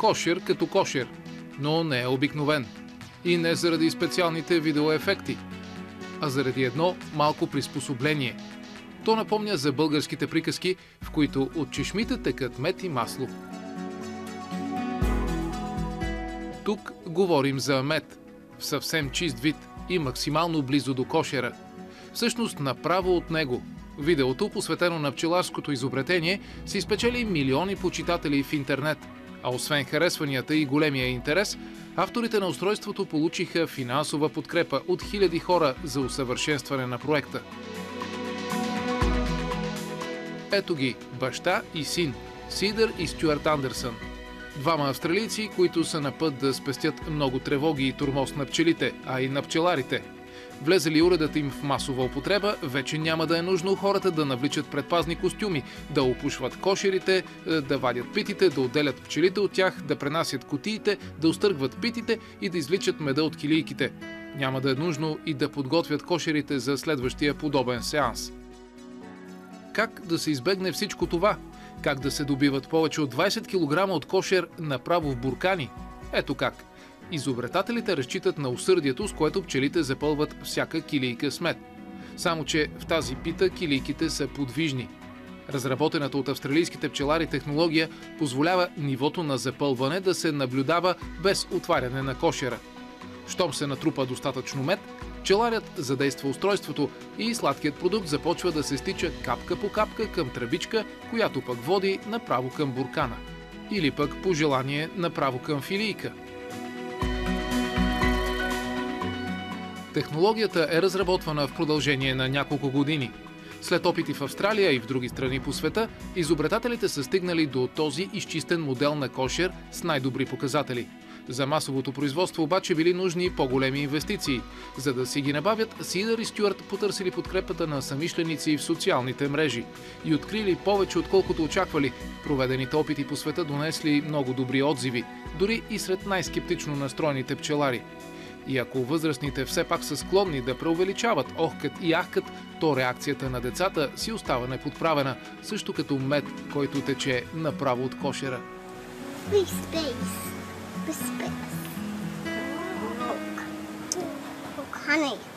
Кошер като кошер, но не е обикновен. И не заради специалните видеоефекти, а заради едно малко приспособление. То напомня за българските приказки, в които от чешмите текат мед и масло. Тук говорим за мед, в съвсем чист вид и максимално близо до кошера. Всъщност направо от него. Видеото, посветено на пчеларското изобретение, си спечели милиони почитатели в интернет. А освен харесванията и големия интерес, авторите на устройството получиха финансова подкрепа от хиляди хора за усъвършенстване на проекта. Ето ги баща и син, Сидър и Стюарт Андерсън. Двама австралийци, които са на път да спестят много тревоги и тормоз на пчелите, а и на пчеларите. Влезе ли уредът им в масова употреба, вече няма да е нужно хората да навличат предпазни костюми, да опушват кошерите, да вадят питите, да отделят пчелите от тях, да пренасят кутиите, да остъргват питите и да извличат меда от килийките. Няма да е нужно и да подготвят кошерите за следващия подобен сеанс. Как да се избегне всичко това? Как да се добиват повече от 20 кг от кошер направо в буркани? Ето как. Изобретателите разчитат на усърдието, с което пчелите запълват всяка килийка с мед. Само че в тази пита килийките са подвижни. Разработената от австралийските пчелари технология позволява нивото на запълване да се наблюдава без отваряне на кошера. Щом се натрупа достатъчно мед, пчеларят задейства устройството и сладкият продукт започва да се стича капка по капка към тръбичка, която пък води направо към буркана. Или пък по желание направо към филийка. Технологията е разработвана в продължение на няколко години. След опити в Австралия и в други страни по света, изобретателите са стигнали до този изчистен модел на кошер с най-добри показатели. За масовото производство обаче били нужни по-големи инвестиции. За да си ги набавят, Сидър и Стюарт потърсили подкрепата на съмишленици в социалните мрежи и открили повече отколкото очаквали. Проведените опити по света донесли много добри отзиви, дори и сред най-скептично настроените пчелари. И ако възрастните все пак са склонни да преувеличават охкат и ахкат, то реакцията на децата си остава неподправена, също като мед, който тече направо от кошера. Honey.